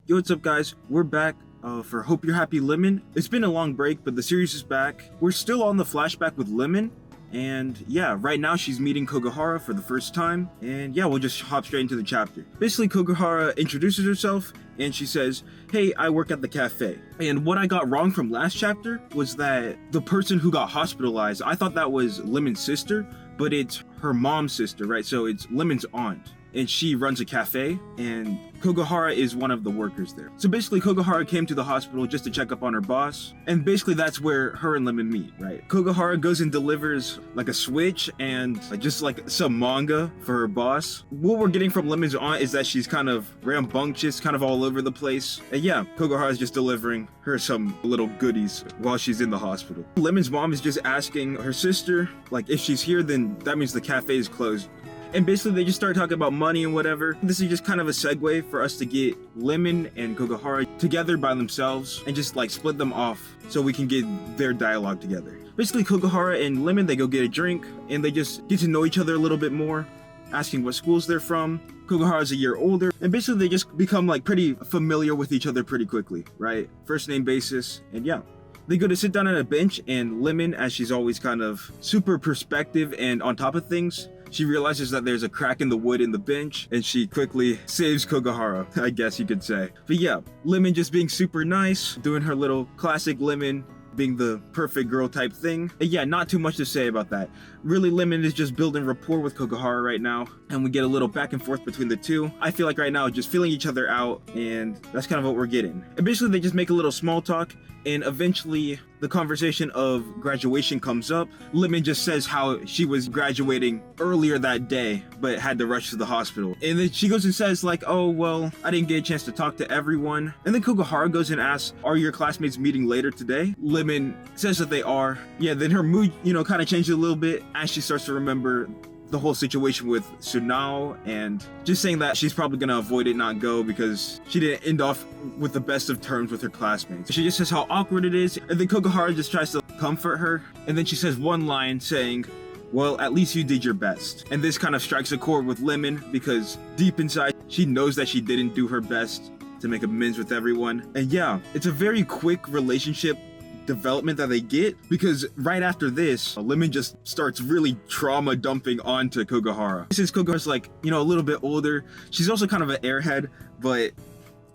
Yo, what's up guys? We're back for Hope You're Happy Lemon. It's been a long break, but the series is back. We're still on the flashback with Lemon, and yeah, right now she's meeting Kogahara for the first time, and yeah, we'll just hop straight into the chapter. Basically, Kogahara introduces herself, and she says, hey, I work at the cafe. And what I got wrong from last chapter was that the person who got hospitalized, I thought that was Lemon's sister, but it's her mom's sister, right? So it's Lemon's aunt. And she runs a cafe, and Kogahara is one of the workers there. So basically, Kogahara came to the hospital just to check up on her boss, and basically that's where her and Lemon meet, right? Kogahara goes and delivers like a switch and just like some manga for her boss. What we're getting from Lemon's aunt is that she's kind of rambunctious, kind of all over the place. And yeah, Kogahara is just delivering her some little goodies while she's in the hospital. Lemon's mom is just asking her sister, like, if she's here, then that means the cafe is closed. And basically they just start talking about money and whatever. This is just kind of a segue for us to get Lemon and Kogahara together by themselves and just like split them off so we can get their dialogue together. Basically Kogahara and Lemon, they go get a drink and they just get to know each other a little bit more, asking what schools they're from. Kogahara's a year older, and basically they just become like pretty familiar with each other pretty quickly, right? First name basis, and yeah. They go to sit down on a bench, and Lemon, as she's always kind of super perspective and on top of things, she realizes that there's a crack in the wood in the bench, and she quickly saves Kogahara, I guess you could say. But yeah, Lemon just being super nice, doing her little classic Lemon, being the perfect girl type thing. And yeah, not too much to say about that. Really, Lemon is just building rapport with Kogahara right now, and we get a little back and forth between the two. I feel like right now, just feeling each other out, and that's kind of what we're getting. And basically, they just make a little small talk, and eventually the conversation of graduation comes up. Lemon just says how she was graduating earlier that day, but had to rush to the hospital. And then she goes and says like, oh, well, I didn't get a chance to talk to everyone. And then Kogahara goes and asks, are your classmates meeting later today? Lemon says that they are. Yeah, then her mood, kind of changes a little bit as she starts to remember the whole situation with Sunao, and just saying that she's probably gonna avoid it, not go, because she didn't end off with the best of terms with her classmates. She just says how awkward it is, and then Kogahara just tries to comfort her, and then she says one line saying, well, at least you did your best. And this kind of strikes a chord with Lemon, because deep inside, she knows that she didn't do her best to make amends with everyone. And yeah, it's a very quick relationship development that they get, because right after this, Lemon just starts really trauma dumping onto Kogahara. Since Kogahara's like, a little bit older, she's also kind of an airhead, but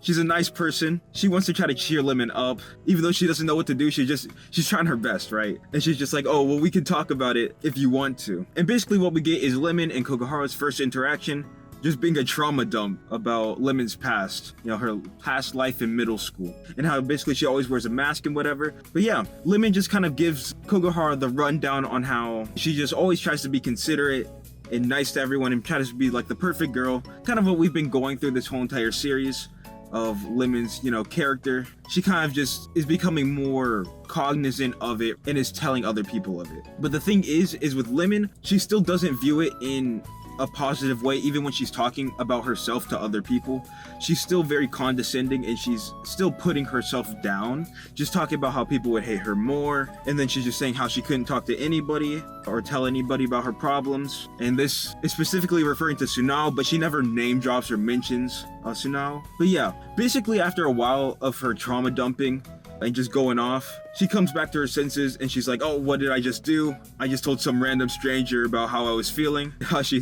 she's a nice person. She wants to try to cheer Lemon up, even though she doesn't know what to do. She's trying her best, right? And she's just like, oh, well, we can talk about it if you want to. And basically what we get is Lemon and Kogahara's first interaction, just being a trauma dump about Lemon's past, her past life in middle school, and how basically she always wears a mask and whatever. But yeah, Lemon just kind of gives Kogahara the rundown on how she just always tries to be considerate and nice to everyone and tries to be like the perfect girl, kind of what we've been going through this whole entire series of Lemon's, character. She kind of just is becoming more cognizant of it and is telling other people of it. But the thing is with Lemon, she still doesn't view it in a positive way. Even when she's talking about herself to other people, she's still very condescending, and she's still putting herself down, just talking about how people would hate her more. And then she's just saying how she couldn't talk to anybody or tell anybody about her problems. And this is specifically referring to Sunao, but she never name drops or mentions Sunao. But yeah, basically after a while of her trauma dumping and just going off, she comes back to her senses, and she's like, oh, what did I just do? I just told some random stranger about how I was feeling. How she,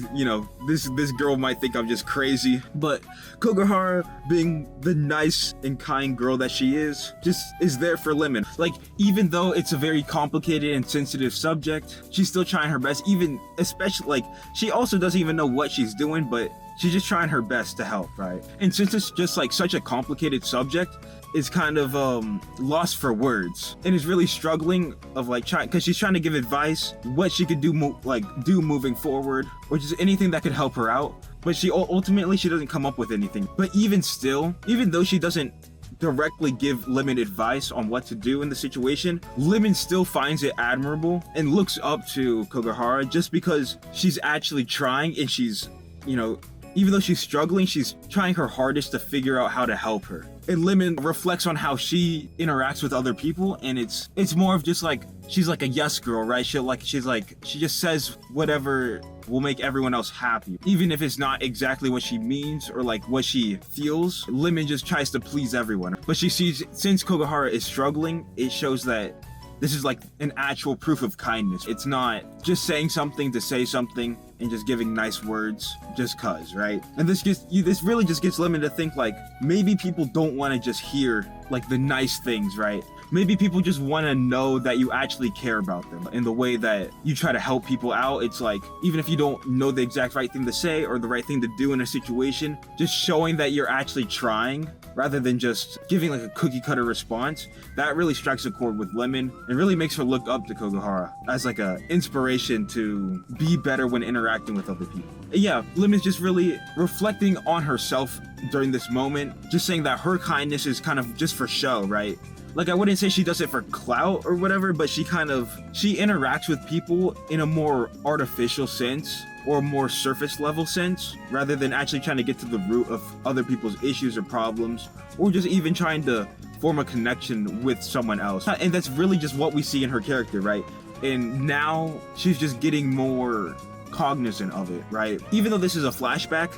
this girl might think I'm just crazy. But Kogahara, being the nice and kind girl that she is, just is there for Lemon. Like, even though it's a very complicated and sensitive subject, she's still trying her best, especially, like, she also doesn't even know what she's doing, but she's just trying her best to help, right? And since it's just like such a complicated subject, it's kind of lost for words, and is really struggling of like trying, because she's trying to give advice what she could do moving forward, or just anything that could help her out. But she ultimately doesn't come up with anything. But even still, even though she doesn't directly give Lemon advice on what to do in the situation, Lemon still finds it admirable and looks up to Kogahara just because she's actually trying, and she's even though she's struggling, she's trying her hardest to figure out how to help her. And Lemon reflects on how she interacts with other people, and it's more of just like, she's like a yes girl, right? She just says whatever will make everyone else happy, even if it's not exactly what she means or like what she feels. Lemon just tries to please everyone. But she sees, since Kogohara is struggling, it shows that this is like an actual proof of kindness. It's not just saying something to say something and just giving nice words just cuz, right? And this really just gets Lemon to think like, maybe people don't want to just hear like the nice things, right? Maybe people just want to know that you actually care about them. In the way that you try to help people out, it's like, even if you don't know the exact right thing to say or the right thing to do in a situation, just showing that you're actually trying rather than just giving like a cookie cutter response, that really strikes a chord with Lemon and really makes her look up to Kogohara as like a inspiration to be better when interacting with other people. Yeah, Lemon's just really reflecting on herself during this moment, just saying that her kindness is kind of just for show, right? Like, I wouldn't say she does it for clout or whatever, but she interacts with people in a more artificial sense or a more surface level sense, rather than actually trying to get to the root of other people's issues or problems, or just even trying to form a connection with someone else. And that's really just what we see in her character, right? And now she's just getting more cognizant of it, right? Even though this is a flashback,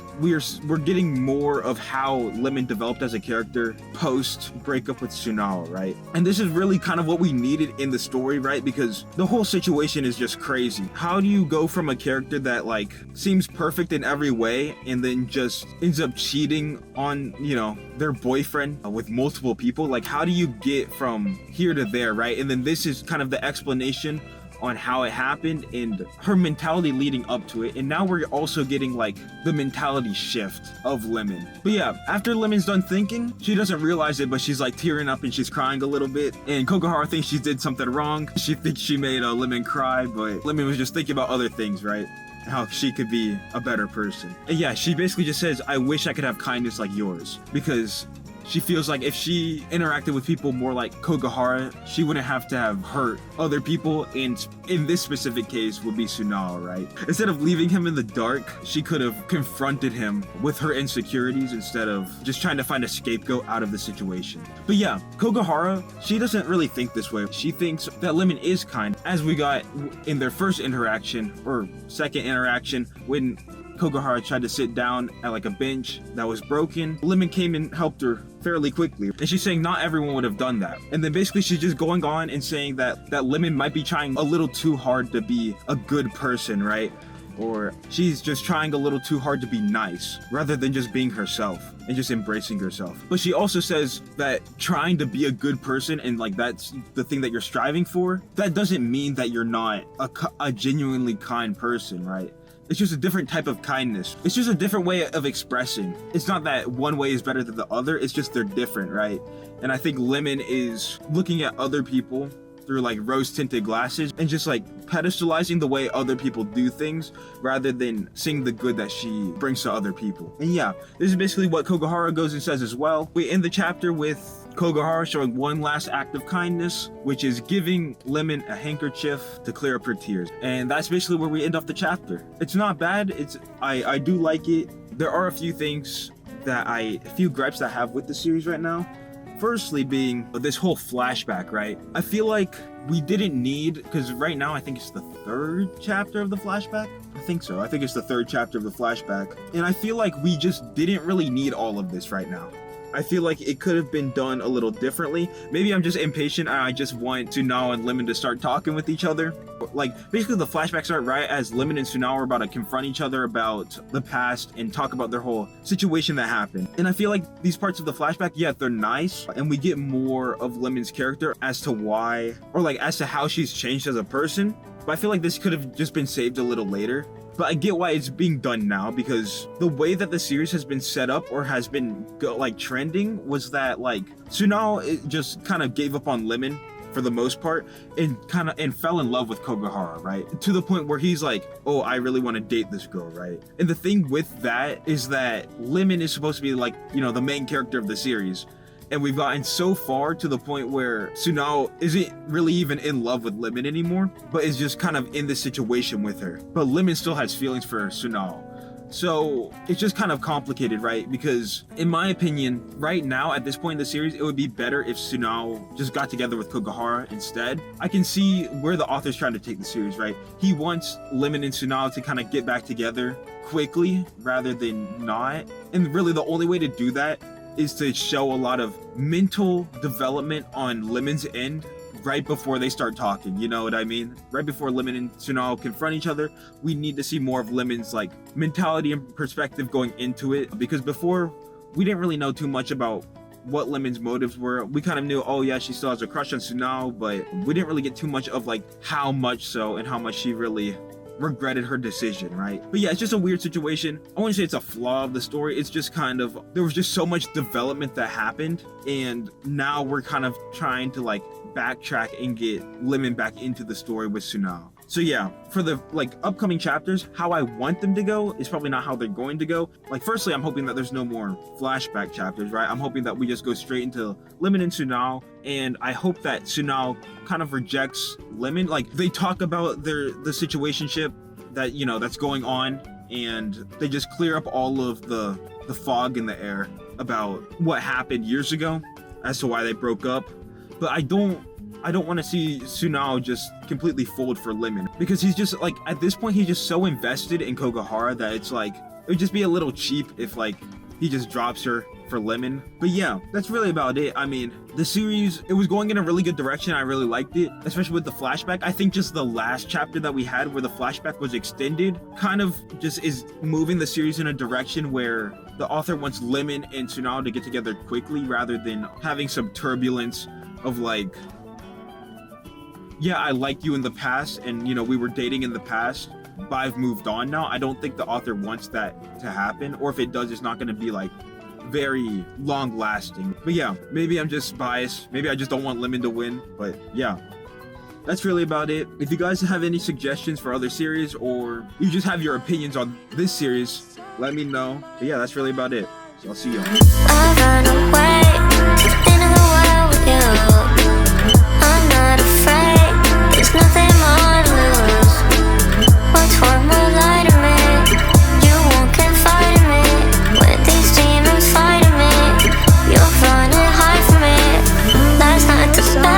we're getting more of how Lemon developed as a character post breakup with Tsunao, right? And this is really kind of what we needed in the story, right? Because the whole situation is just crazy. How do you go from a character that like seems perfect in every way and then just ends up cheating on, you know, their boyfriend with multiple people? Like, how do you get from here to there, right? And then this is kind of the explanation on how it happened and her mentality leading up to it. And now we're also getting like the mentality shift of Lemon. But yeah, after Lemon's done thinking, she doesn't realize it, but she's like tearing up and she's crying a little bit. And Kogohara thinks she did something wrong. She thinks she made Lemon cry, but Lemon was just thinking about other things, right? How she could be a better person. And yeah, she basically just says, I wish I could have kindness like yours, because she feels like if she interacted with people more like Kogohara, she wouldn't have to have hurt other people, and in this specific case would be Tsunao, right? Instead of leaving him in the dark, she could have confronted him with her insecurities instead of just trying to find a scapegoat out of the situation. But yeah, Kogohara, she doesn't really think this way. She thinks that Lemon is kind, as we got in their first interaction, or second interaction, when Kogohara tried to sit down at like a bench that was broken. Lemon came and helped her fairly quickly. And she's saying not everyone would have done that. And then basically she's just going on and saying that Lemon might be trying a little too hard to be a good person, right? Or she's just trying a little too hard to be nice, rather than just being herself and just embracing herself. But she also says that trying to be a good person and like that's the thing that you're striving for, that doesn't mean that you're not a genuinely kind person, right? It's just a different type of kindness. It's just a different way of expressing. It's not that one way is better than the other, it's just they're different, right? And I think Lemon is looking at other people through like rose-tinted glasses and just like pedestalizing the way other people do things rather than seeing the good that she brings to other people. And yeah, this is basically what Kogohara goes and says as well. We end the chapter with Kogohara showing one last act of kindness, which is giving Lemon a handkerchief to clear up her tears. And that's basically where we end off the chapter. It's not bad. I do like it. There are a few things a few gripes that I have with the series right now. Firstly being this whole flashback, right? I feel like we didn't need, because right now I think it's the third chapter of the flashback. I think so. I think it's the third chapter of the flashback. And I feel like we just didn't really need all of this right now. I feel like it could have been done a little differently. Maybe I'm just impatient and I just want Tsunao and Lemon to start talking with each other. Like, basically the flashbacks start right as Lemon and Tsunao are about to confront each other about the past and talk about their whole situation that happened. And I feel like these parts of the flashback, yeah, they're nice, and we get more of Lemon's character as to why, or like as to how she's changed as a person. But I feel like this could have just been saved a little later. But I get why it's being done now, because the way that the series has been set up or has been like trending was that like Tsunao just kind of gave up on Lemon for the most part and fell in love with Kogohara, right? To the point where he's like, oh, I really want to date this girl, right? And the thing with that is that Lemon is supposed to be like, you know, the main character of the series. And we've gotten so far to the point where Tsunao isn't really even in love with Lemon anymore, but is just kind of in this situation with her. But Lemon still has feelings for Tsunao. So it's just kind of complicated, right? Because in my opinion, right now at this point in the series, it would be better if Tsunao just got together with Kogahara instead. I can see where the author's trying to take the series, right? He wants Lemon and Tsunao to kind of get back together quickly rather than not. And really the only way to do that is to show a lot of mental development on Lemon's end right before they start talking, you know what I mean? Right before Lemon and Tsunao confront each other, we need to see more of Lemon's like mentality and perspective going into it, because before we didn't really know too much about what Lemon's motives were. We kind of knew, oh yeah, she still has a crush on Tsunao, but we didn't really get too much of like how much so and how much she really regretted her decision, right? But yeah, it's just a weird situation. I wouldn't say it's a flaw of the story. It's just kind of, there was just so much development that happened, and now we're kind of trying to like backtrack and get Lemon back into the story with Tsunao. So yeah, for the like upcoming chapters, how I want them to go is probably not how they're going to go. Like firstly, I'm hoping that there's no more flashback chapters, right? I'm hoping that we just go straight into Lemon and Tsunao, and I hope that Tsunao kind of rejects Lemon. Like they talk about the situationship that, you know, that's going on, and they just clear up all of the fog in the air about what happened years ago as to why they broke up. But I don't want to see Tsunao just completely fold for Lemon, because he's just like, at this point he's just so invested in Kogahara that it's like, it would just be a little cheap if like he just drops her for Lemon. But yeah, that's really about it. I mean, the series, it was going in a really good direction. I really liked it, especially with the flashback. I think just the last chapter that we had where the flashback was extended kind of just is moving the series in a direction where the author wants Lemon and Tsunao to get together quickly rather than having some turbulence of like, yeah, I liked you in the past and, you know, we were dating in the past, but I've moved on now. I don't think the author wants that to happen, or if it does, it's not going to be like very long lasting. But yeah, maybe I'm just biased. Maybe I just don't want Lemon to win. But yeah, that's really about it. If you guys have any suggestions for other series, or you just have your opinions on this series, let me know. But yeah, that's really about it. So I'll see y'all.